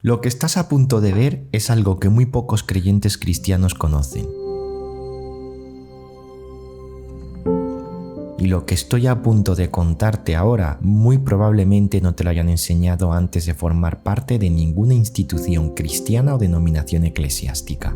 Lo que estás a punto de ver es algo que muy pocos creyentes cristianos conocen. Y lo que estoy a punto de contarte ahora muy probablemente no te lo hayan enseñado antes de formar parte de ninguna institución cristiana o denominación eclesiástica.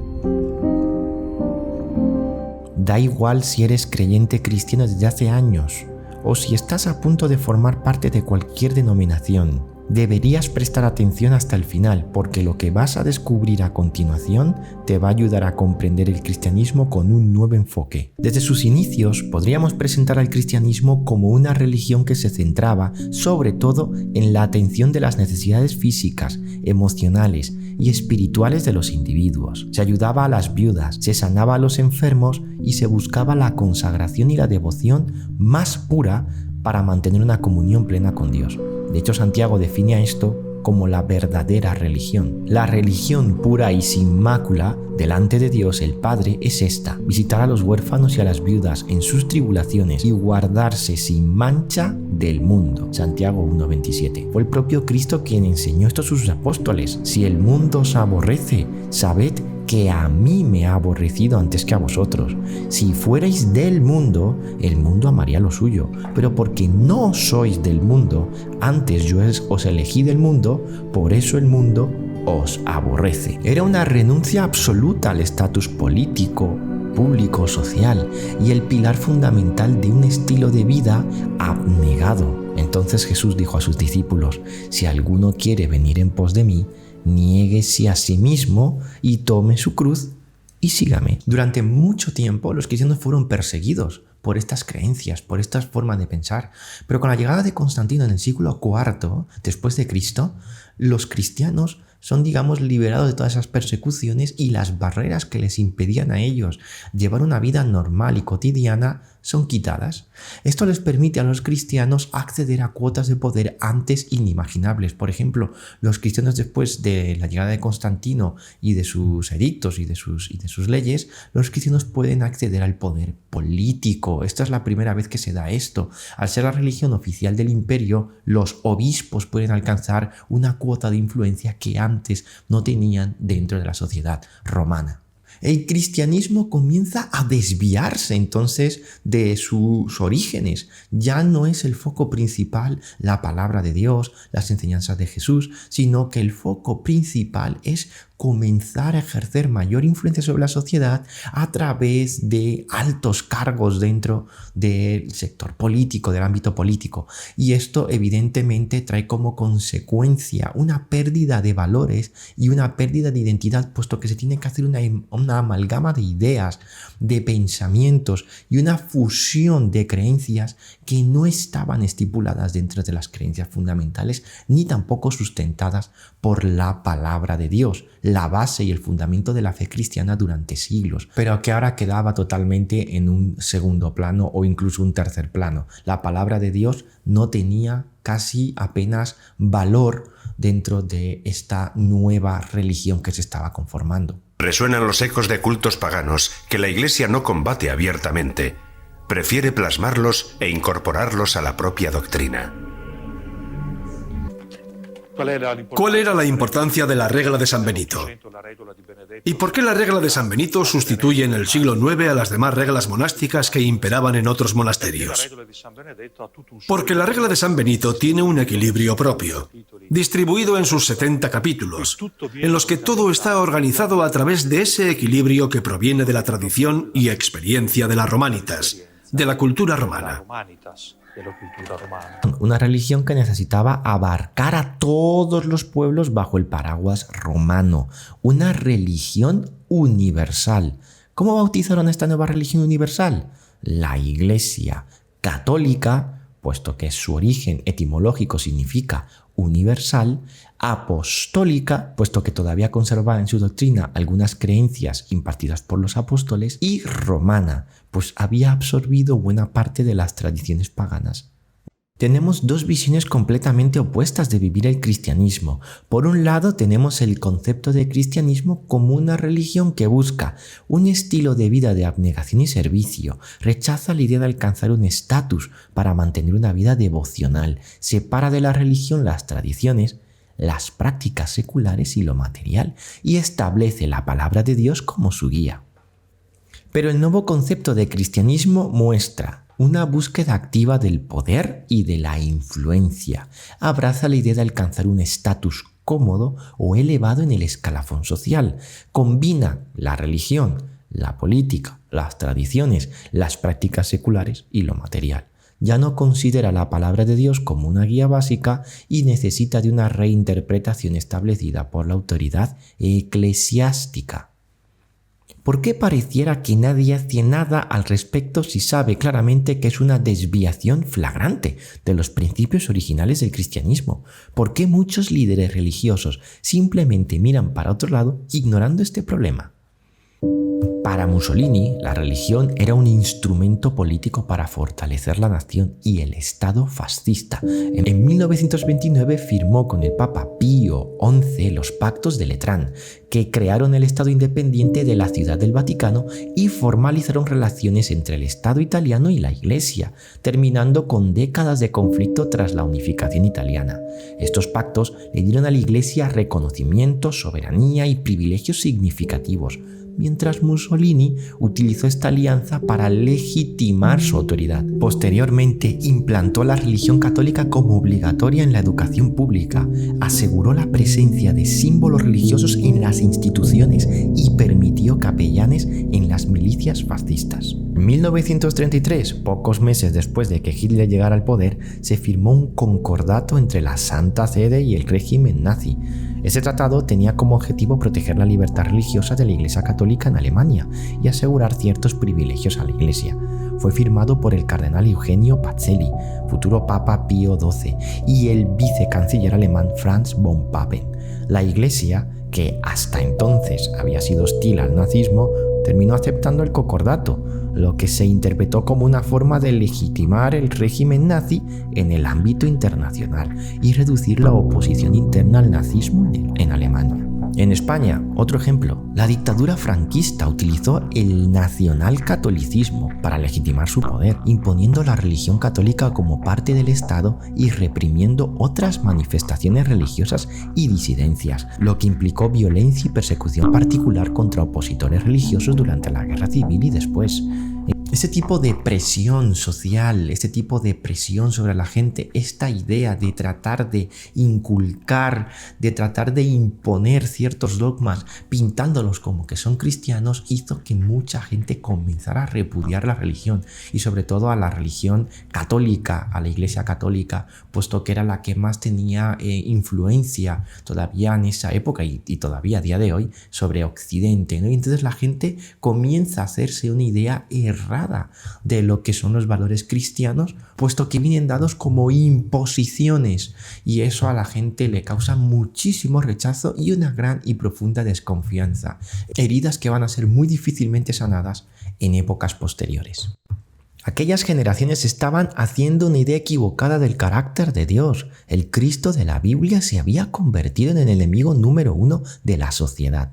Da igual si eres creyente cristiano desde hace años o si estás a punto de formar parte de cualquier denominación. Deberías prestar atención hasta el final, porque lo que vas a descubrir a continuación te va a ayudar a comprender el cristianismo con un nuevo enfoque. Desde sus inicios, podríamos presentar al cristianismo como una religión que se centraba sobre todo en la atención de las necesidades físicas, emocionales y espirituales de los individuos. Se ayudaba a las viudas, se sanaba a los enfermos y se buscaba la consagración y la devoción más pura para mantener una comunión plena con Dios. De hecho, Santiago define a esto como la verdadera religión. La religión pura y sin mácula delante de Dios el Padre es esta: visitar a los huérfanos y a las viudas en sus tribulaciones y guardarse sin mancha del mundo. Santiago 1:27. Fue el propio Cristo quien enseñó esto a sus apóstoles: si el mundo os aborrece, sabed que a mí me ha aborrecido antes que a vosotros. Si fuerais del mundo, el mundo amaría lo suyo, pero porque no sois del mundo, antes yo os elegí del mundo, por eso el mundo os aborrece. Era una renuncia absoluta al estatus político, público, social y el pilar fundamental de un estilo de vida abnegado. Entonces Jesús dijo a sus discípulos: si alguno quiere venir en pos de mí, niéguese a sí mismo y tome su cruz y sígame. Durante mucho tiempo los cristianos fueron perseguidos por estas creencias, por estas formas de pensar. Pero con la llegada de Constantino en el siglo IV después de Cristo, los cristianos son, liberados de todas esas persecuciones y las barreras que les impedían a ellos llevar una vida normal y cotidiana son quitadas. Esto les permite a los cristianos acceder a cuotas de poder antes inimaginables. Por ejemplo, los cristianos después de la llegada de Constantino y de sus edictos y de sus leyes, los cristianos pueden acceder al poder político. Esta es la primera vez que se da esto. Al ser la religión oficial del imperio, los obispos pueden alcanzar una cuota de influencia que antes no tenían dentro de la sociedad romana. El cristianismo comienza a desviarse entonces de sus orígenes. Ya no es el foco principal la palabra de Dios, las enseñanzas de Jesús, sino que el foco principal es comenzar a ejercer mayor influencia sobre la sociedad a través de altos cargos dentro del sector político, del ámbito político. Y esto evidentemente trae como consecuencia una pérdida de valores y una pérdida de identidad, puesto que se tiene que hacer una amalgama de ideas, de pensamientos y una fusión de creencias que no estaban estipuladas dentro de las creencias fundamentales ni tampoco sustentadas por la palabra de Dios, la base y el fundamento de la fe cristiana durante siglos, pero que ahora quedaba totalmente en un segundo plano o incluso un tercer plano. La palabra de Dios no tenía casi apenas valor dentro de esta nueva religión que se estaba conformando. Resuenan los ecos de cultos paganos que la Iglesia no combate abiertamente, prefiere plasmarlos e incorporarlos a la propia doctrina. ¿Cuál era la importancia de la regla de San Benito? ¿Y por qué la regla de San Benito sustituye en el siglo IX a las demás reglas monásticas que imperaban en otros monasterios? Porque la regla de San Benito tiene un equilibrio propio, distribuido en sus 70 capítulos, en los que todo está organizado a través de ese equilibrio que proviene de la tradición y experiencia de las romanitas, de la cultura romana. Una religión que necesitaba abarcar a todos los pueblos bajo el paraguas romano. Una religión universal. ¿Cómo bautizaron esta nueva religión universal? La Iglesia católica, puesto que su origen etimológico significa universal, apostólica, puesto que todavía conservaba en su doctrina algunas creencias impartidas por los apóstoles, y romana, pues había absorbido buena parte de las tradiciones paganas. Tenemos dos visiones completamente opuestas de vivir el cristianismo. Por un lado, tenemos el concepto de cristianismo como una religión que busca un estilo de vida de abnegación y servicio, rechaza la idea de alcanzar un estatus para mantener una vida devocional, separa de la religión las tradiciones, las prácticas seculares y lo material, y establece la palabra de Dios como su guía. Pero el nuevo concepto de cristianismo muestra una búsqueda activa del poder y de la influencia. Abraza la idea de alcanzar un estatus cómodo o elevado en el escalafón social. Combina la religión, la política, las tradiciones, las prácticas seculares y lo material. Ya no considera la palabra de Dios como una guía básica y necesita de una reinterpretación establecida por la autoridad eclesiástica. ¿Por qué pareciera que nadie hace nada al respecto si sabe claramente que es una desviación flagrante de los principios originales del cristianismo? ¿Por qué muchos líderes religiosos simplemente miran para otro lado ignorando este problema? Para Mussolini, la religión era un instrumento político para fortalecer la nación y el Estado fascista. En 1929 firmó con el Papa Pío XI los Pactos de Letrán, que crearon el Estado independiente de la Ciudad del Vaticano y formalizaron relaciones entre el Estado italiano y la Iglesia, terminando con décadas de conflicto tras la unificación italiana. Estos pactos le dieron a la Iglesia reconocimiento, soberanía y privilegios significativos, mientras Mussolini utilizó esta alianza para legitimar su autoridad. Posteriormente, implantó la religión católica como obligatoria en la educación pública, aseguró la presencia de símbolos religiosos en las instituciones y permitió capellanes en las milicias fascistas. En 1933, pocos meses después de que Hitler llegara al poder, se firmó un concordato entre la Santa Sede y el régimen nazi. Ese tratado tenía como objetivo proteger la libertad religiosa de la Iglesia Católica en Alemania y asegurar ciertos privilegios a la Iglesia. Fue firmado por el cardenal Eugenio Pacelli, futuro Papa Pío XII, y el vicecanciller alemán Franz von Papen. La Iglesia, que hasta entonces había sido hostil al nazismo, terminó aceptando el concordato, lo que se interpretó como una forma de legitimar el régimen nazi en el ámbito internacional y reducir la oposición interna al nazismo en Alemania. En España, otro ejemplo, la dictadura franquista utilizó el nacionalcatolicismo para legitimar su poder, imponiendo la religión católica como parte del Estado y reprimiendo otras manifestaciones religiosas y disidencias, lo que implicó violencia y persecución particular contra opositores religiosos durante la Guerra Civil y después. Ese tipo de presión social, este tipo de presión sobre la gente, esta idea de tratar de inculcar, de tratar de imponer ciertos dogmas, pintándolos como que son cristianos, hizo que mucha gente comenzara a repudiar la religión y sobre todo a la religión católica, a la Iglesia católica, puesto que era la que más tenía influencia todavía en esa época y todavía a día de hoy sobre Occidente, ¿no? Y entonces la gente comienza a hacerse una idea errada de lo que son los valores cristianos, puesto que vienen dados como imposiciones, y eso a la gente le causa muchísimo rechazo y una gran y profunda desconfianza, heridas que van a ser muy difícilmente sanadas en épocas posteriores. Aquellas generaciones estaban haciendo una idea equivocada del carácter de Dios. El Cristo de la Biblia se había convertido en el enemigo número uno de la sociedad.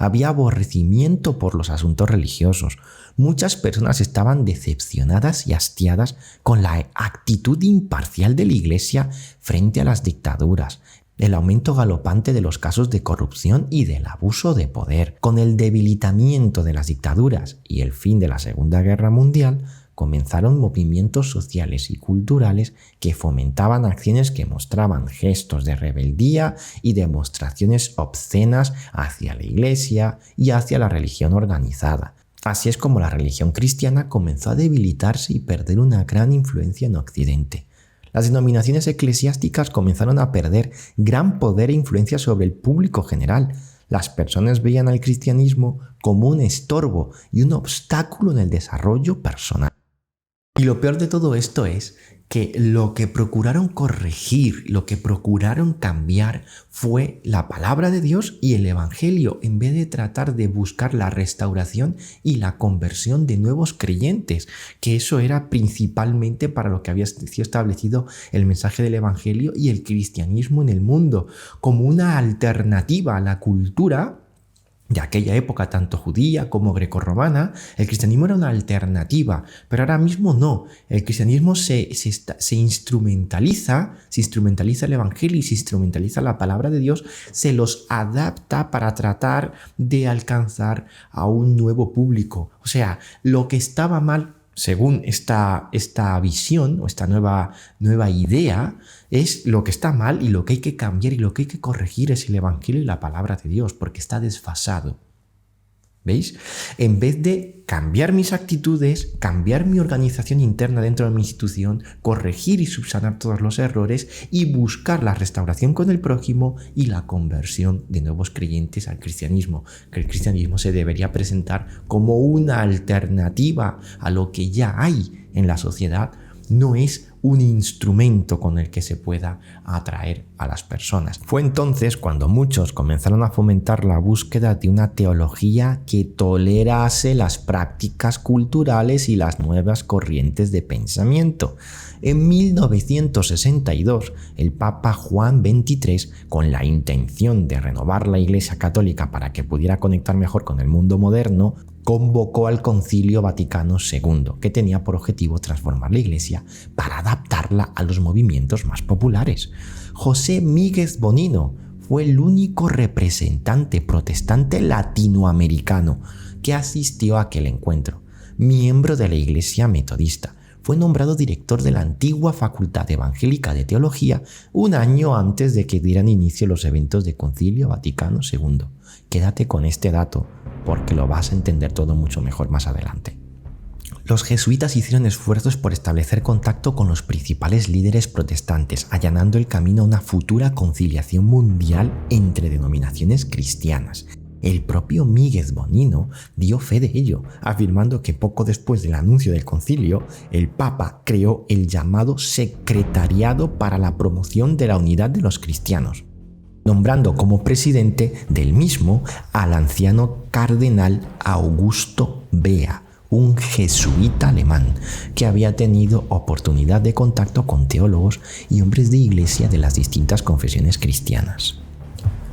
Había aborrecimiento por los asuntos religiosos. Muchas personas estaban decepcionadas y hastiadas con la actitud imparcial de la Iglesia frente a las dictaduras, el aumento galopante de los casos de corrupción y del abuso de poder. Con el debilitamiento de las dictaduras y el fin de la Segunda Guerra Mundial, comenzaron movimientos sociales y culturales que fomentaban acciones que mostraban gestos de rebeldía y demostraciones obscenas hacia la Iglesia y hacia la religión organizada. Así es como la religión cristiana comenzó a debilitarse y perder una gran influencia en Occidente. Las denominaciones eclesiásticas comenzaron a perder gran poder e influencia sobre el público general. Las personas veían al cristianismo como un estorbo y un obstáculo en el desarrollo personal. Y lo peor de todo esto es que lo que procuraron corregir, lo que procuraron cambiar fue la palabra de Dios y el Evangelio, en vez de tratar de buscar la restauración y la conversión de nuevos creyentes, que eso era principalmente para lo que había sido establecido el mensaje del Evangelio y el cristianismo en el mundo, como una alternativa a la cultura de aquella época, tanto judía como grecorromana, el cristianismo era una alternativa, pero ahora mismo no. El cristianismo se instrumentaliza el evangelio y se instrumentaliza la palabra de Dios, se los adapta para tratar de alcanzar a un nuevo público. O sea, lo que estaba mal, según esta visión o esta nueva idea, es lo que está mal, y lo que hay que cambiar y lo que hay que corregir es el evangelio y la palabra de Dios, porque está desfasado. ¿Veis? En vez de cambiar mis actitudes, cambiar mi organización interna dentro de mi institución, corregir y subsanar todos los errores y buscar la restauración con el prójimo y la conversión de nuevos creyentes al cristianismo, que el cristianismo se debería presentar como una alternativa a lo que ya hay en la sociedad, no es un instrumento con el que se pueda atraer a las personas. Fue entonces cuando muchos comenzaron a fomentar la búsqueda de una teología que tolerase las prácticas culturales y las nuevas corrientes de pensamiento. En 1962, el Papa Juan XXIII, con la intención de renovar la Iglesia Católica para que pudiera conectar mejor con el mundo moderno, convocó al Concilio Vaticano II, que tenía por objetivo transformar la Iglesia para adaptarla a los movimientos más populares. José Míguez Bonino fue el único representante protestante latinoamericano que asistió a aquel encuentro, miembro de la Iglesia Metodista. Fue nombrado director de la antigua Facultad Evangélica de Teología un año antes de que dieran inicio los eventos del Concilio Vaticano II. Quédate con este dato, porque lo vas a entender todo mucho mejor más adelante. Los jesuitas hicieron esfuerzos por establecer contacto con los principales líderes protestantes, allanando el camino a una futura conciliación mundial entre denominaciones cristianas. El propio Míguez Bonino dio fe de ello, afirmando que poco después del anuncio del concilio, el Papa creó el llamado Secretariado para la Promoción de la Unidad de los Cristianos, nombrando como presidente del mismo al anciano cardenal Augusto Bea, un jesuita alemán que había tenido oportunidad de contacto con teólogos y hombres de iglesia de las distintas confesiones cristianas.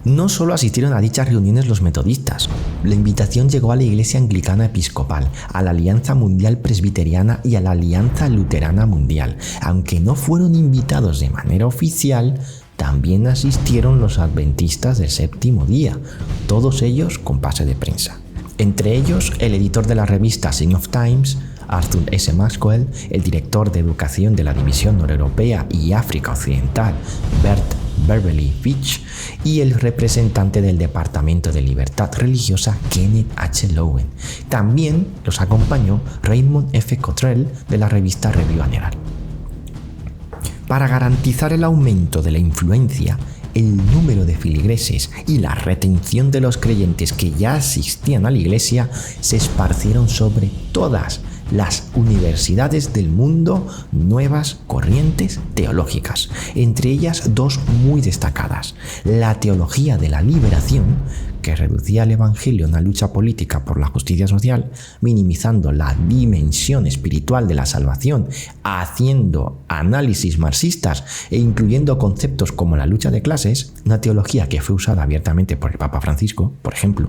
No solo asistieron a dichas reuniones los metodistas, la invitación llegó a la Iglesia Anglicana Episcopal, a la Alianza Mundial Presbiteriana y a la Alianza Luterana Mundial. Aunque no fueron invitados de manera oficial, también asistieron los adventistas del séptimo día, todos ellos con pase de prensa. Entre ellos, el editor de la revista Sign of Times, Arthur S. Maxwell, el director de educación de la División Noreuropea y África Occidental, Bert Beverly Fitch, y el representante del Departamento de Libertad Religiosa, Kenneth H. Lowen. También los acompañó Raymond F. Cottrell de la revista Review and Herald. Para garantizar el aumento de la influencia, el número de feligreses y la retención de los creyentes que ya asistían a la iglesia se esparcieron sobre todas las universidades del mundo nuevas corrientes teológicas, entre ellas dos muy destacadas: la teología de la liberación, que reducía el evangelio a una lucha política por la justicia social, minimizando la dimensión espiritual de la salvación, haciendo análisis marxistas e incluyendo conceptos como la lucha de clases, una teología que fue usada abiertamente por el Papa Francisco, por ejemplo,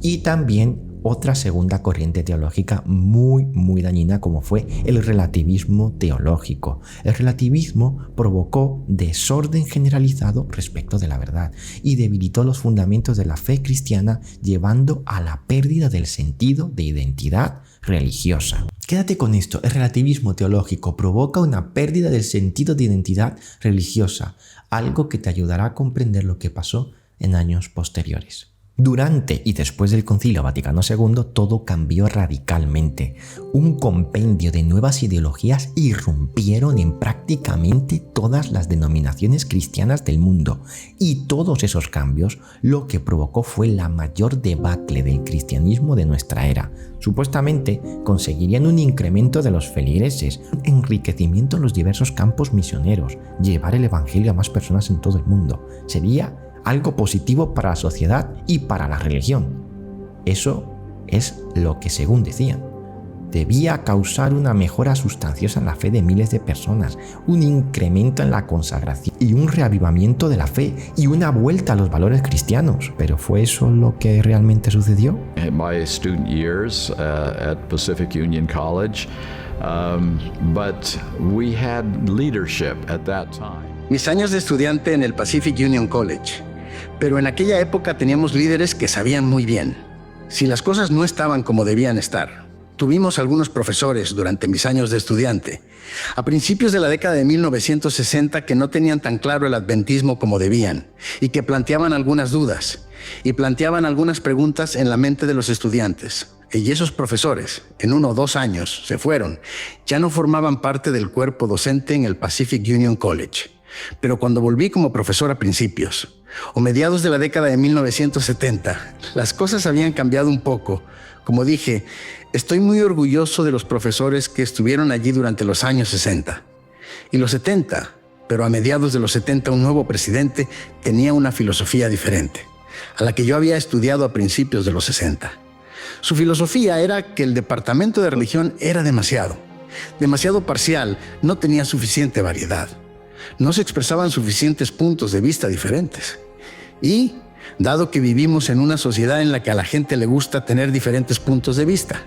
y también otra segunda corriente teológica muy dañina, como fue el relativismo teológico. El relativismo provocó desorden generalizado respecto de la verdad y debilitó los fundamentos de la fe cristiana, llevando a la pérdida del sentido de identidad religiosa. Quédate con esto: el relativismo teológico provoca una pérdida del sentido de identidad religiosa, algo que te ayudará a comprender lo que pasó en años posteriores. Durante y después del Concilio Vaticano II, todo cambió radicalmente. Un compendio de nuevas ideologías irrumpieron en prácticamente todas las denominaciones cristianas del mundo, y todos esos cambios lo que provocó fue la mayor debacle del cristianismo de nuestra era. Supuestamente conseguirían un incremento de los feligreses, enriquecimiento en los diversos campos misioneros, llevar el evangelio a más personas en todo el mundo. Sería algo positivo para la sociedad y para la religión. Eso es lo que según decían. debía causar una mejora sustanciosa en la fe de miles de personas, un incremento en la consagración y un reavivamiento de la fe y una vuelta a los valores cristianos. ¿Pero fue eso lo que realmente sucedió? In my student years at Pacific Union College, but we had leadership at that time. Mis años de estudiante en el Pacific Union College, pero en aquella época teníamos líderes que sabían muy bien si las cosas no estaban como debían estar. Tuvimos algunos profesores durante mis años de estudiante, a principios de la década de 1960, que no tenían tan claro el adventismo como debían y que planteaban algunas dudas y planteaban algunas preguntas en la mente de los estudiantes. Y esos profesores, en 1 o 2 años, se fueron. Ya no formaban parte del cuerpo docente en el Pacific Union College. Pero cuando volví como profesor a principios o mediados de la década de 1970, las cosas habían cambiado un poco. Como dije, estoy muy orgulloso de los profesores que estuvieron allí durante los años 60 y los 70, pero a mediados de los 70 un nuevo presidente tenía una filosofía diferente a la que yo había estudiado a principios de los 60. Su filosofía era que el departamento de religión era demasiado parcial, no tenía suficiente variedad, no se expresaban suficientes puntos de vista diferentes. Y, dado que vivimos en una sociedad en la que a la gente le gusta tener diferentes puntos de vista,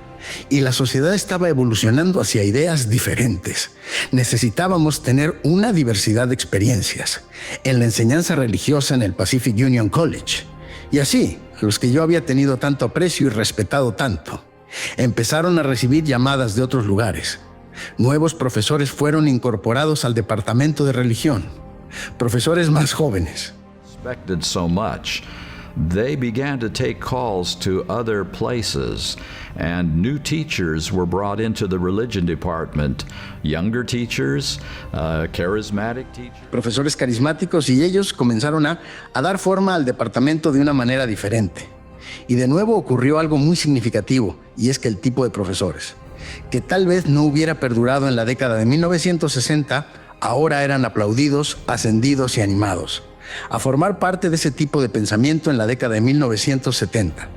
y la sociedad estaba evolucionando hacia ideas diferentes, necesitábamos tener una diversidad de experiencias en la enseñanza religiosa en el Pacific Union College. Y así, los que yo había tenido tanto aprecio y respetado tanto, empezaron a recibir llamadas de otros lugares. Nuevos profesores fueron incorporados al departamento de religión, profesores más jóvenes. Expected so much, they began to take calls to other places, and new teachers were brought into the religion department. Younger teachers, charismatic teachers. Profesores carismáticos, y ellos comenzaron a dar forma al departamento de una manera diferente. Y de nuevo ocurrió algo muy significativo, y es que el tipo de profesores, que tal vez no hubiera perdurado en la década de 1960, ahora eran aplaudidos, ascendidos y animados a formar parte de ese tipo de pensamiento en la década de 1970.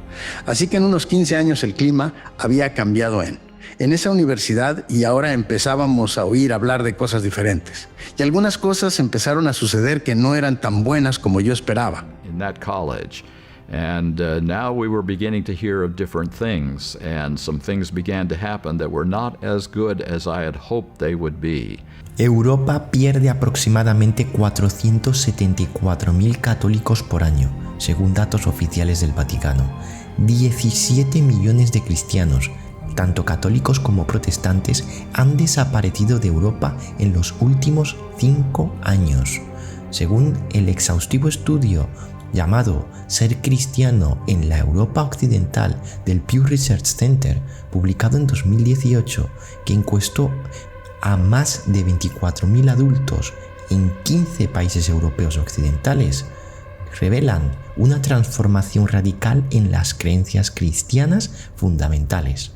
Así que en unos 15 años el clima había cambiado en esa universidad, y ahora empezábamos a oír hablar de cosas diferentes. Y algunas cosas empezaron a suceder que no eran tan buenas como yo esperaba. In that college. And now we were beginning to hear of different things, and some things began to happen that were not as good as I had hoped they would be. Europa pierde aproximadamente 474.000 católicos por año, según datos oficiales del Vaticano. 17 millones de cristianos, tanto católicos como protestantes, han desaparecido de Europa en los últimos 5 años. Según el exhaustivo estudio llamado Ser cristiano en la Europa Occidental del Pew Research Center, publicado en 2018, que encuestó a más de 24.000 adultos en 15 países europeos occidentales, revelan una transformación radical en las creencias cristianas fundamentales.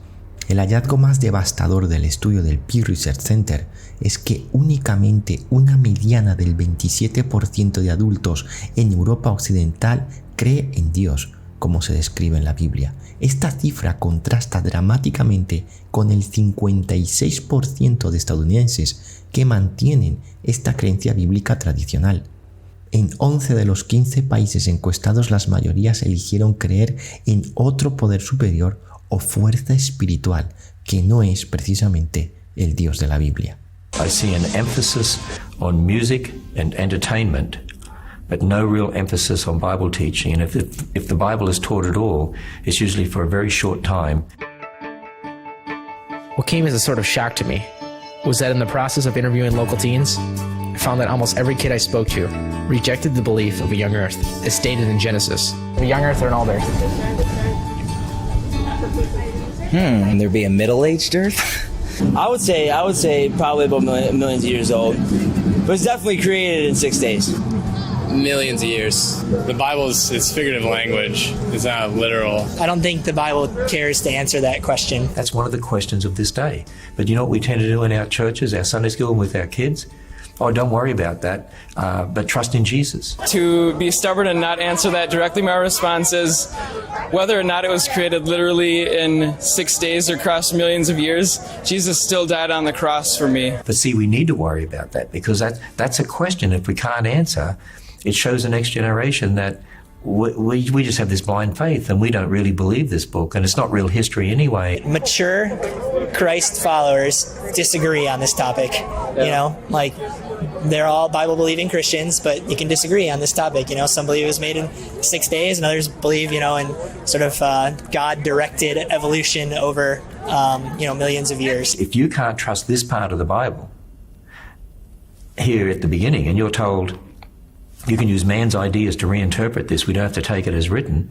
El hallazgo más devastador del estudio del Pew Research Center es que únicamente una mediana del 27% de adultos en Europa Occidental cree en Dios, como se describe en la Biblia. Esta cifra contrasta dramáticamente con el 56% de estadounidenses que mantienen esta creencia bíblica tradicional. En 11 de los 15 países encuestados, las mayorías eligieron creer en otro poder superior o fuerza espiritual que no es precisamente el Dios de la Biblia. I see an emphasis on music and entertainment, but no real emphasis on Bible teaching. And if the Bible is taught at all, it's usually for a very short time. What came as a sort of shock to me was that in the process of interviewing local teens, I found that almost every kid I spoke to rejected the belief of a young earth, as stated in Genesis. A young earth or an old earth? And there'd be a middle-aged earth? I would say probably about millions of years old. But it's definitely created in 6 days. Millions of years. The Bible is figurative language. It's not literal. I don't think the Bible cares to answer that question. That's one of the questions of this day. But you know what we tend to do in our churches, our Sunday school, and with our kids? Oh, don't worry about that, but trust in Jesus. To be stubborn and not answer that directly, my response is, whether or not it was created literally in 6 days or across millions of years, Jesus still died on the cross for me. But see, we need to worry about that, because that's a question if we can't answer. It shows the next generation that we just have this blind faith and we don't really believe this book, and it's not real history anyway. Mature Christ followers disagree on this topic. You know, like, they're all Bible-believing Christians, but you can disagree on this topic. You know, some believe it was made in 6 days, and others believe, you know, in sort of God-directed evolution over, millions of years. If you can't trust this part of the Bible here at the beginning, and you're told you can use man's ideas to reinterpret this, we don't have to take it as written,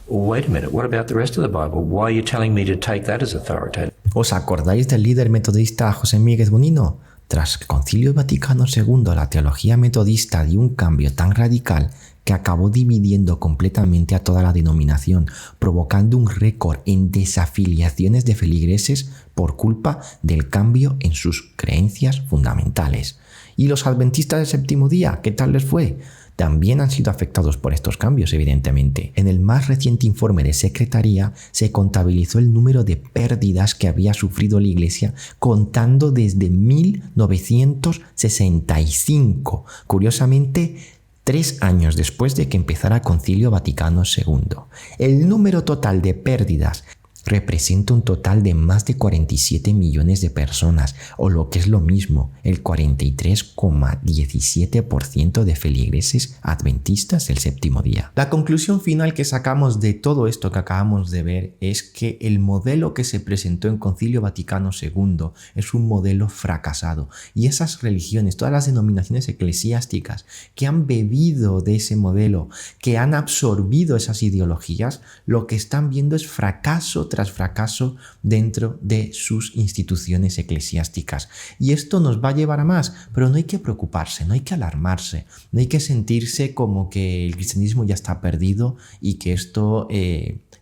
well, wait a minute, what about the rest of the Bible? Why are you telling me to take that as authoritative? ¿Os acordáis del líder metodista José Miguel Bonino? Tras el Concilio Vaticano II, la teología metodista dio un cambio tan radical que acabó dividiendo completamente a toda la denominación, provocando un récord en desafiliaciones de feligreses por culpa del cambio en sus creencias fundamentales. ¿Y los adventistas del séptimo día? ¿Qué tal les fue? También han sido afectados por estos cambios, evidentemente. En el más reciente informe de Secretaría se contabilizó el número de pérdidas que había sufrido la Iglesia, contando desde 1965. Curiosamente, 3 años después de que empezara el Concilio Vaticano II. El número total de pérdidas representa un total de más de 47 millones de personas, o lo que es lo mismo, el 43,17% de feligreses adventistas del séptimo día. La conclusión final que sacamos de todo esto que acabamos de ver es que el modelo que se presentó en Concilio Vaticano II es un modelo fracasado, y esas religiones, todas las denominaciones eclesiásticas que han bebido de ese modelo, que han absorbido esas ideologías, lo que están viendo es fracaso tras fracaso dentro de sus instituciones eclesiásticas. Y esto nos va a llevar a más, pero no hay que preocuparse, no hay que alarmarse, no hay que sentirse como que el cristianismo ya está perdido y que esto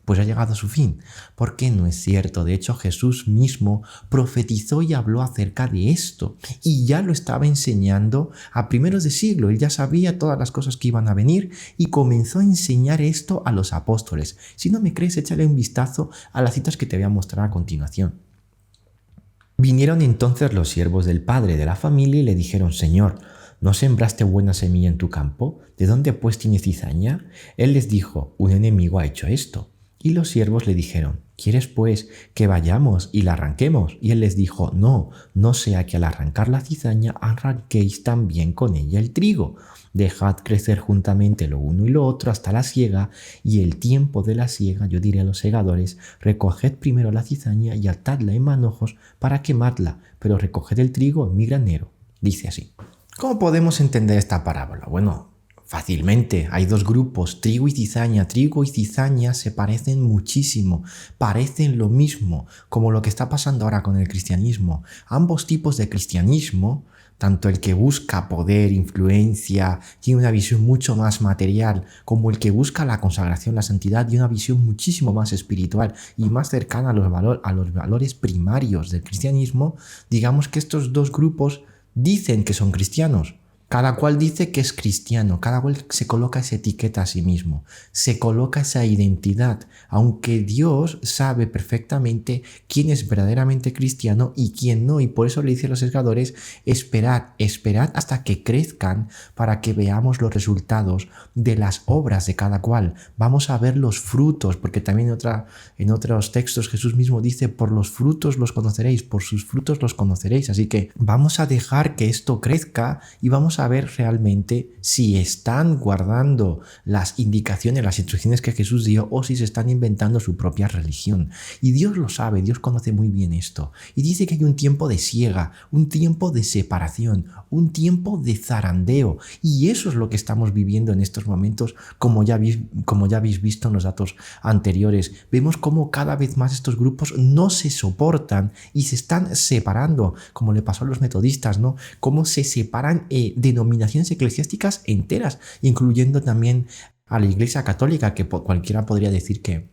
pues ha llegado a su fin, porque no es cierto. De hecho, Jesús mismo profetizó y habló acerca de esto, y ya lo estaba enseñando a primeros de siglo. Él ya sabía todas las cosas que iban a venir y comenzó a enseñar esto a los apóstoles. Si no me crees, échale un vistazo a las citas que te voy a mostrar a continuación. Vinieron entonces los siervos del padre de la familia y le dijeron: Señor, ¿no sembraste buena semilla en tu campo? ¿De dónde pues tiene cizaña? Él les dijo: un enemigo ha hecho esto. Y los siervos le dijeron: ¿quieres pues que vayamos y la arranquemos? Y él les dijo: no sea que al arrancar la cizaña arranquéis también con ella el trigo. Dejad crecer juntamente lo uno y lo otro hasta la siega, y el tiempo de la siega yo diré a los segadores: recoged primero la cizaña y atadla en manojos para quemarla, pero recoged el trigo en mi granero. Dice así. ¿Cómo podemos entender esta parábola? Bueno, fácilmente, hay dos grupos, trigo y cizaña. Trigo y cizaña se parecen muchísimo, parecen lo mismo, como lo que está pasando ahora con el cristianismo. Ambos tipos de cristianismo, tanto el que busca poder, influencia, tiene una visión mucho más material, como el que busca la consagración, la santidad, tiene una visión muchísimo más espiritual y más cercana a los valores primarios del cristianismo. Digamos que estos dos grupos dicen que son cristianos. Cada cual dice que es cristiano, cada cual se coloca esa etiqueta a sí mismo, se coloca esa identidad, aunque Dios sabe perfectamente quién es verdaderamente cristiano y quién no, y por eso le dice a los segadores: esperad hasta que crezcan para que veamos los resultados de las obras de cada cual. Vamos a ver los frutos, porque también en otros textos Jesús mismo dice: por los frutos los conoceréis, por sus frutos los conoceréis. Así que vamos a dejar que esto crezca y vamos a ver realmente si están guardando las indicaciones, las instrucciones que Jesús dio, o si se están inventando su propia religión. Y Dios lo sabe, Dios conoce muy bien esto. Y dice que hay un tiempo de siega, un tiempo de separación, un tiempo de zarandeo. Y eso es lo que estamos viviendo en estos momentos, como ya habéis visto en los datos anteriores. Vemos cómo cada vez más estos grupos no se soportan y se están separando, como le pasó a los metodistas, ¿no? Cómo se separan denominaciones eclesiásticas enteras, incluyendo también a la Iglesia Católica, que cualquiera podría decir que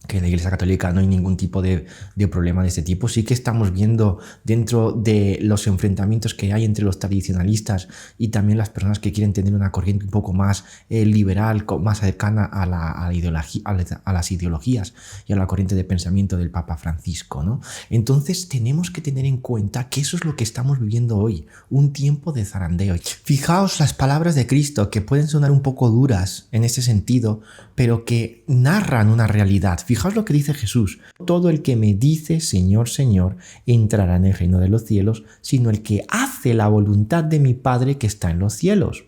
que en la Iglesia Católica no hay ningún tipo de problema de este tipo. Sí que estamos viendo dentro de los enfrentamientos que hay entre los tradicionalistas y también las personas que quieren tener una corriente un poco más liberal, más cercana a las ideologías y a la corriente de pensamiento del Papa Francisco, ¿no? Entonces tenemos que tener en cuenta que eso es lo que estamos viviendo hoy, un tiempo de zarandeo. Fijaos las palabras de Cristo, que pueden sonar un poco duras en este sentido, pero que narran una realidad. Fijaos lo que dice Jesús: todo el que me dice Señor, Señor, entrará en el reino de los cielos, sino el que hace la voluntad de mi Padre que está en los cielos.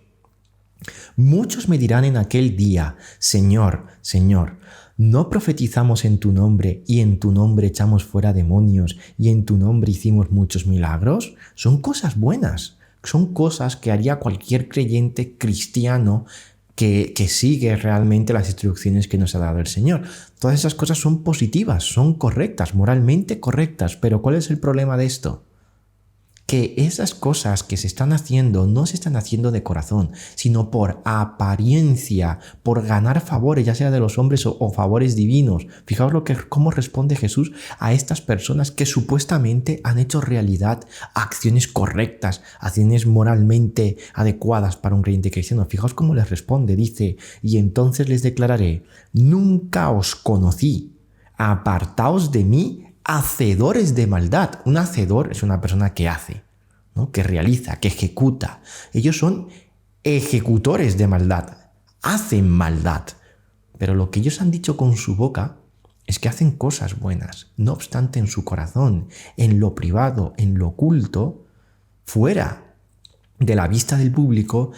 Muchos me dirán en aquel día: Señor, Señor, ¿no profetizamos en tu nombre y en tu nombre echamos fuera demonios y en tu nombre hicimos muchos milagros? Son cosas buenas, son cosas que haría cualquier creyente cristiano que sigue realmente las instrucciones que nos ha dado el Señor. Todas esas cosas son positivas, son correctas, moralmente correctas, pero ¿cuál es el problema de esto? Que esas cosas que se están haciendo no se están haciendo de corazón, sino por apariencia, por ganar favores, ya sea de los hombres o favores divinos. Fijaos cómo responde Jesús a estas personas que supuestamente han hecho realidad acciones correctas, acciones moralmente adecuadas para un creyente cristiano. Fijaos cómo les responde, dice: y entonces les declararé, nunca os conocí, apartaos de mí, hacedores de maldad. Un hacedor es una persona que hace, ¿no? Que realiza, que ejecuta. Ellos son ejecutores de maldad, hacen maldad. Pero lo que ellos han dicho con su boca es que hacen cosas buenas. No obstante, en su corazón, en lo privado, en lo oculto, fuera de la vista del público,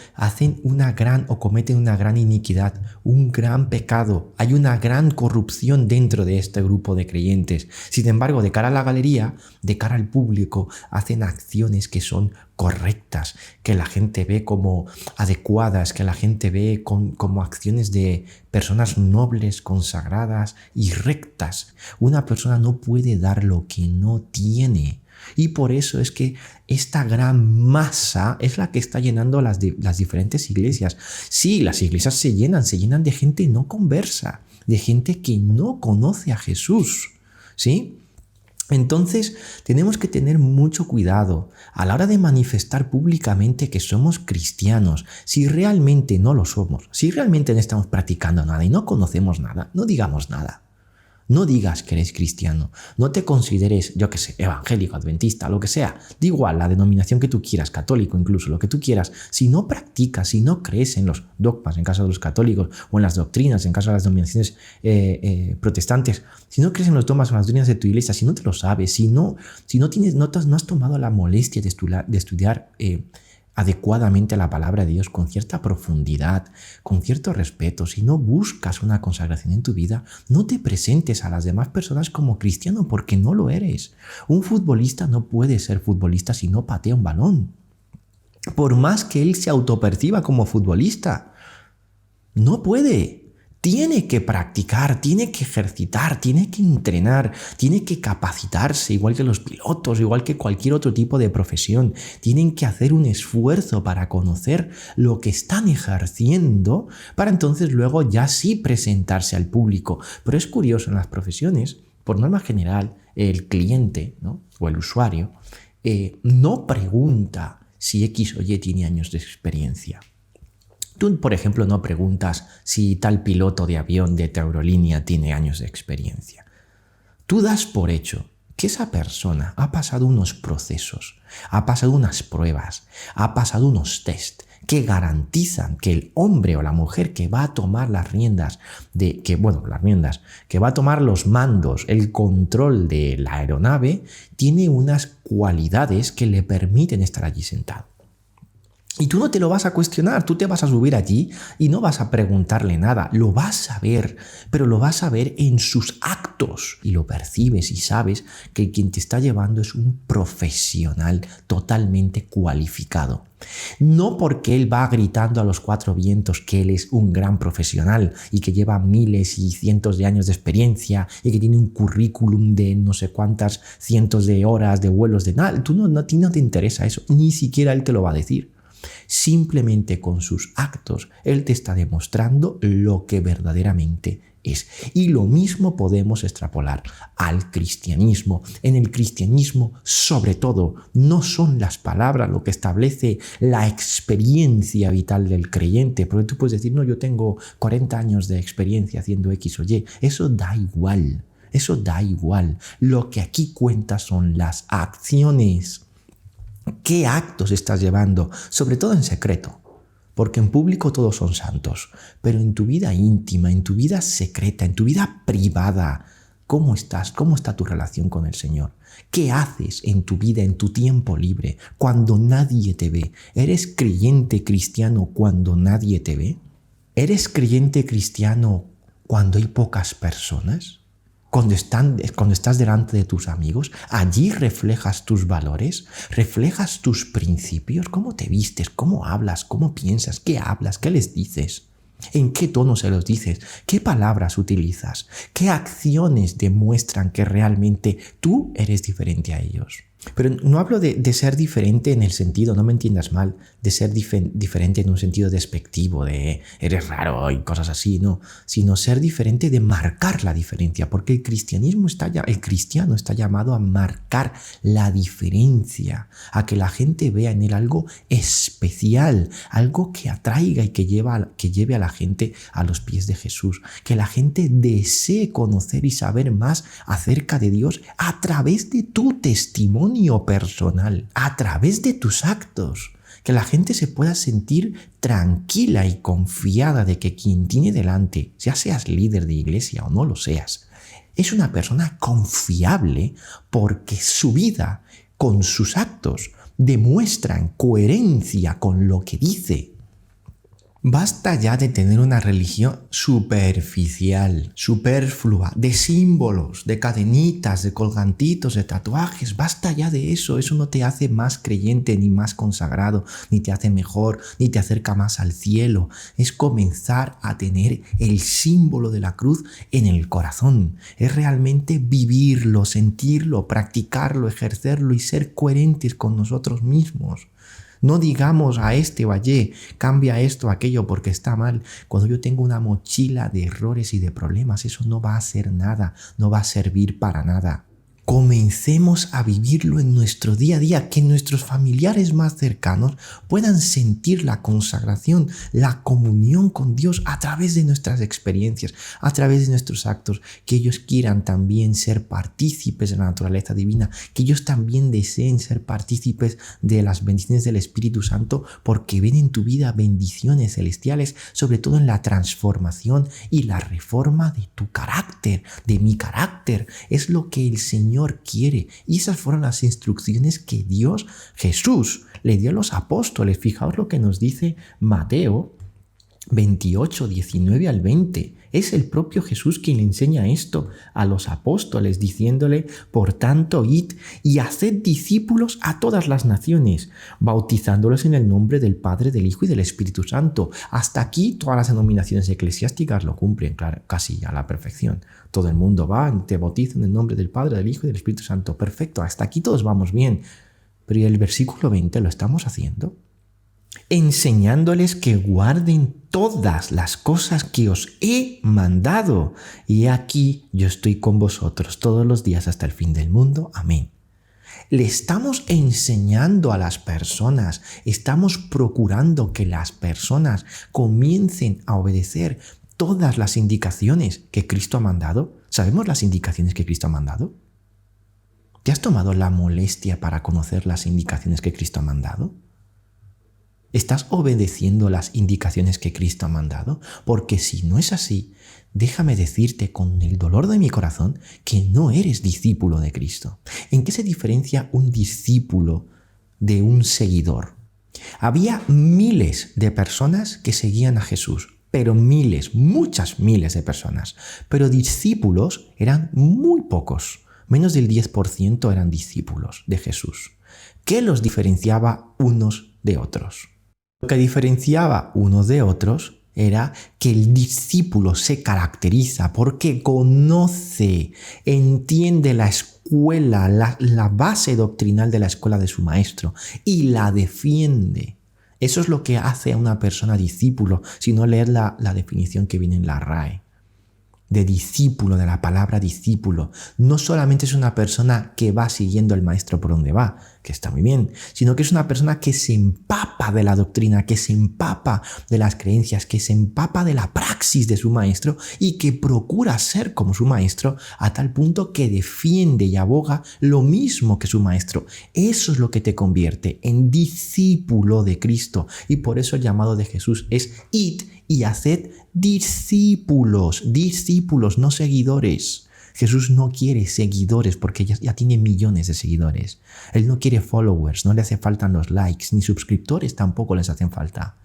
cometen una gran iniquidad, un gran pecado. Hay una gran corrupción dentro de este grupo de creyentes. Sin embargo, de cara a la galería, de cara al público, hacen acciones que son correctas, que la gente ve como adecuadas, que la gente ve como acciones de personas nobles, consagradas y rectas. Una persona no puede dar lo que no tiene. Y por eso es que esta gran masa es la que está llenando las diferentes iglesias. Sí, las iglesias se llenan de gente no conversa, de gente que no conoce a Jesús, ¿sí? Entonces tenemos que tener mucho cuidado a la hora de manifestar públicamente que somos cristianos. Si realmente no lo somos, si realmente no estamos practicando nada y no conocemos nada, no digamos nada. No digas que eres cristiano, no te consideres, yo qué sé, evangélico, adventista, lo que sea. Da igual la denominación que tú quieras, católico incluso, lo que tú quieras. Si no practicas, si no crees en los dogmas, en caso de los católicos, o en las doctrinas, en caso de las denominaciones protestantes, si no crees en los dogmas o en las doctrinas de tu iglesia, si no te lo sabes, si no has tomado la molestia de estudiar adecuadamente la palabra de Dios con cierta profundidad, con cierto respeto, si no buscas una consagración en tu vida, no te presentes a las demás personas como cristiano, porque no lo eres. Un futbolista no puede ser futbolista si no patea un balón. Por más que él se autoperciba como futbolista, no puede. Tiene que practicar, tiene que ejercitar, tiene que entrenar, tiene que capacitarse, igual que los pilotos, igual que cualquier otro tipo de profesión. Tienen que hacer un esfuerzo para conocer lo que están ejerciendo, para entonces luego ya sí presentarse al público. Pero es curioso, en las profesiones, por norma general, el cliente, ¿no? O el usuario no pregunta si X o Y tiene años de experiencia. Tú, por ejemplo, no preguntas si tal piloto de avión de tu aerolínea tiene años de experiencia. Tú das por hecho que esa persona ha pasado unos procesos, ha pasado unas pruebas, ha pasado unos test que garantizan que el hombre o la mujer que va a tomar las riendas, que va a tomar los mandos, el control de la aeronave, tiene unas cualidades que le permiten estar allí sentado. Y tú no te lo vas a cuestionar, tú te vas a subir allí y no vas a preguntarle nada, lo vas a ver, pero lo vas a ver en sus actos y lo percibes y sabes que quien te está llevando es un profesional totalmente cualificado. No porque él va gritando a los cuatro vientos que él es un gran profesional y que lleva miles y cientos de años de experiencia y que tiene un currículum de no sé cuántas cientos de horas de vuelos de nada. A ti no te interesa eso, ni siquiera él te lo va a decir. Simplemente con sus actos, Él te está demostrando lo que verdaderamente es. Y lo mismo podemos extrapolar al cristianismo. En el cristianismo, sobre todo, no son las palabras lo que establece la experiencia vital del creyente. Porque tú puedes decir, no, yo tengo 40 años de experiencia haciendo X o Y. Eso da igual. Eso da igual. Lo que aquí cuenta son las acciones. ¿Qué actos estás llevando? Sobre todo en secreto. Porque en público todos son santos, pero en tu vida íntima, en tu vida secreta, en tu vida privada, ¿cómo estás? ¿Cómo está tu relación con el Señor? ¿Qué haces en tu vida, en tu tiempo libre, cuando nadie te ve? ¿Eres creyente cristiano cuando nadie te ve? ¿Eres creyente cristiano cuando hay pocas personas? Cuando estás delante de tus amigos, allí reflejas tus valores, reflejas tus principios, cómo te vistes, cómo hablas, cómo piensas, qué hablas, qué les dices, en qué tono se los dices, qué palabras utilizas, qué acciones demuestran que realmente tú eres diferente a ellos. Pero no hablo de ser diferente en el sentido, no me entiendas mal, de ser diferente en un sentido despectivo, de eres raro y cosas así, no, sino ser diferente de marcar la diferencia, porque el cristiano está llamado a marcar la diferencia, a que la gente vea en él algo especial, algo que atraiga y que lleve a la gente a los pies de Jesús, que la gente desee conocer y saber más acerca de Dios a través de tu testimonio personal, a través de tus actos, que la gente se pueda sentir tranquila y confiada de que quien tiene delante, ya seas líder de iglesia o no lo seas, es una persona confiable porque su vida, con sus actos, demuestran coherencia con lo que dice. Basta ya de tener una religión superficial, superflua, de símbolos, de cadenitas, de colgantitos, de tatuajes. Basta ya de eso. Eso no te hace más creyente, ni más consagrado, ni te hace mejor, ni te acerca más al cielo. Es comenzar a tener el símbolo de la cruz en el corazón. Es realmente vivirlo, sentirlo, practicarlo, ejercerlo y ser coherentes con nosotros mismos. No digamos a este o a Y, cambia esto o aquello porque está mal. Cuando yo tengo una mochila de errores y de problemas, eso no va a hacer nada, no va a servir para nada. Comencemos a vivirlo en nuestro día a día, que nuestros familiares más cercanos puedan sentir la consagración, la comunión con Dios a través de nuestras experiencias, a través de nuestros actos, que ellos quieran también ser partícipes de la naturaleza divina, que ellos también deseen ser partícipes de las bendiciones del Espíritu Santo, porque ven en tu vida bendiciones celestiales, sobre todo en la transformación y la reforma de tu carácter, de mi carácter. Es lo que el Señor quiere. Y esas fueron las instrucciones que Jesús, le dio a los apóstoles. Fijaos lo que nos dice Mateo 28, 19 al 20. Es el propio Jesús quien le enseña esto a los apóstoles, diciéndole, por tanto, id y haced discípulos a todas las naciones, bautizándolos en el nombre del Padre, del Hijo y del Espíritu Santo. Hasta aquí todas las denominaciones eclesiásticas lo cumplen casi a la perfección. Todo el mundo va, te bautiza en el nombre del Padre, del Hijo y del Espíritu Santo. Perfecto, hasta aquí todos vamos bien. Pero ¿y el versículo 20 lo estamos haciendo? Enseñándoles que guarden todas las cosas que os he mandado. Y aquí yo estoy con vosotros todos los días hasta el fin del mundo. Amén. Le estamos enseñando a las personas, estamos procurando que las personas comiencen a obedecer todas las indicaciones que Cristo ha mandado. ¿Sabemos las indicaciones que Cristo ha mandado? ¿Te has tomado la molestia para conocer las indicaciones que Cristo ha mandado? ¿Estás obedeciendo las indicaciones que Cristo ha mandado? Porque si no es así, déjame decirte con el dolor de mi corazón que no eres discípulo de Cristo. ¿En qué se diferencia un discípulo de un seguidor? Había miles de personas que seguían a Jesús, pero muchas miles de personas. Pero discípulos eran muy pocos. Menos del 10% eran discípulos de Jesús. ¿Qué los diferenciaba unos de otros? Lo que diferenciaba unos de otros era que el discípulo se caracteriza porque conoce, entiende la escuela, la base doctrinal de la escuela de su maestro y la defiende. Eso es lo que hace a una persona discípulo, si no leer la definición que viene en la RAE. De discípulo, de la palabra discípulo. No solamente es una persona que va siguiendo al maestro por donde va, que está muy bien, sino que es una persona que se empapa de la doctrina, que se empapa de las creencias, que se empapa de la praxis de su maestro y que procura ser como su maestro a tal punto que defiende y aboga lo mismo que su maestro. Eso es lo que te convierte en discípulo de Cristo. Y por eso el llamado de Jesús es id y haced discípulos, no seguidores. Jesús no quiere seguidores porque ya tiene millones de seguidores. Él no quiere followers, no le hace falta los likes, ni suscriptores tampoco les hacen falta.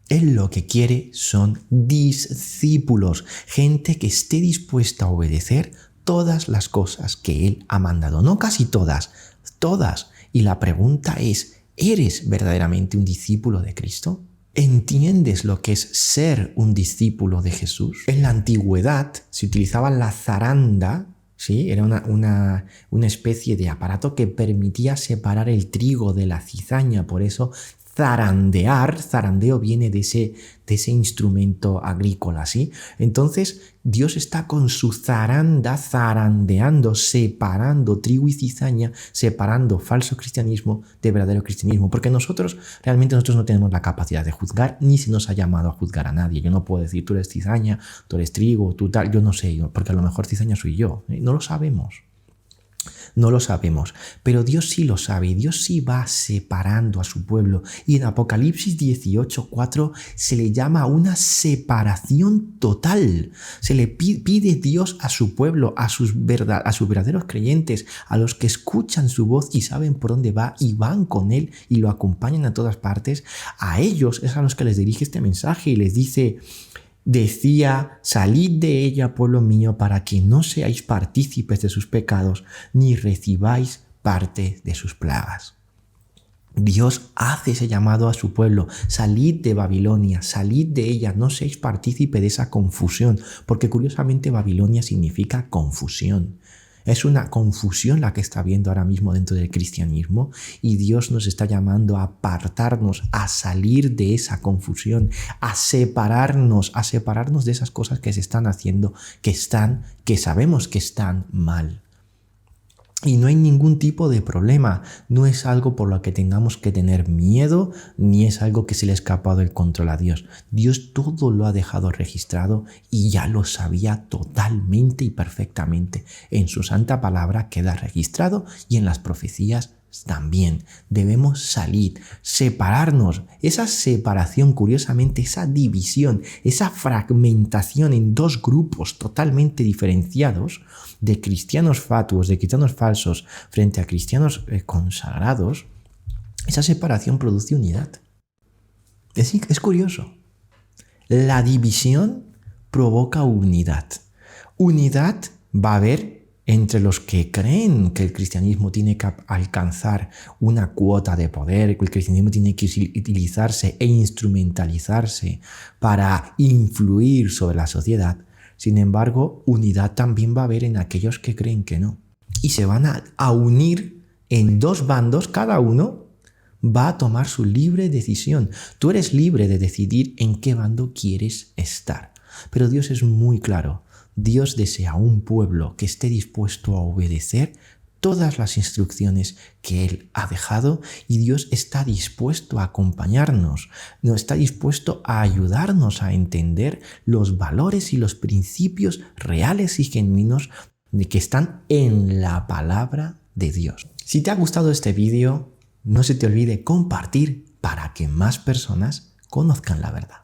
Él lo que quiere son discípulos, gente que esté dispuesta a obedecer todas las cosas que Él ha mandado. No casi todas, todas. Y la pregunta es, ¿eres verdaderamente un discípulo de Cristo? ¿Entiendes lo que es ser un discípulo de Jesús? En la antigüedad se utilizaba la zaranda, ¿sí? Era una especie de aparato que permitía separar el trigo de la cizaña, por eso zarandeo viene de ese instrumento agrícola, ¿sí? Entonces Dios está con su zaranda zarandeando, separando trigo y cizaña, separando falso cristianismo de verdadero cristianismo, porque nosotros no tenemos la capacidad de juzgar, ni se nos ha llamado a juzgar a nadie. Yo no puedo decir tú eres cizaña, tú eres trigo, tú tal, yo no sé, porque a lo mejor cizaña soy yo, ¿eh? No lo sabemos. No lo sabemos, pero Dios sí lo sabe y Dios sí va separando a su pueblo. Y en Apocalipsis 18:4 se le llama una separación total. Se le pide Dios a su pueblo, a sus verdaderos creyentes, a los que escuchan su voz y saben por dónde va y van con Él y lo acompañan a todas partes. A ellos es a los que les dirige este mensaje y les dice... Decía, salid de ella, pueblo mío, para que no seáis partícipes de sus pecados, ni recibáis parte de sus plagas. Dios hace ese llamado a su pueblo, salid de Babilonia, salid de ella, no seáis partícipe de esa confusión, porque curiosamente Babilonia significa confusión. Es una confusión la que está habiendo ahora mismo dentro del cristianismo y Dios nos está llamando a apartarnos, a salir de esa confusión, a separarnos de esas cosas que se están haciendo, que sabemos que están mal. Y no hay ningún tipo de problema, no es algo por lo que tengamos que tener miedo, ni es algo que se le ha escapado del control a Dios. Dios todo lo ha dejado registrado y ya lo sabía totalmente y perfectamente. En su santa palabra queda registrado y en las profecías también. Debemos salir, separarnos. Esa separación, curiosamente, esa división, esa fragmentación en dos grupos totalmente diferenciados de cristianos fatuos, de cristianos falsos frente a cristianos consagrados, esa separación produce unidad. Es curioso. La división provoca unidad. Unidad va a haber entre los que creen que el cristianismo tiene que alcanzar una cuota de poder, que el cristianismo tiene que utilizarse e instrumentalizarse para influir sobre la sociedad. Sin embargo, unidad también va a haber en aquellos que creen que no. Y se van a unir en dos bandos, cada uno va a tomar su libre decisión. Tú eres libre de decidir en qué bando quieres estar. Pero Dios es muy claro. Dios desea un pueblo que esté dispuesto a obedecer todas las instrucciones que Él ha dejado y Dios está dispuesto a acompañarnos, no está dispuesto a ayudarnos a entender los valores y los principios reales y genuinos que están en la palabra de Dios. Si te ha gustado este vídeo, no se te olvide compartir para que más personas conozcan la verdad.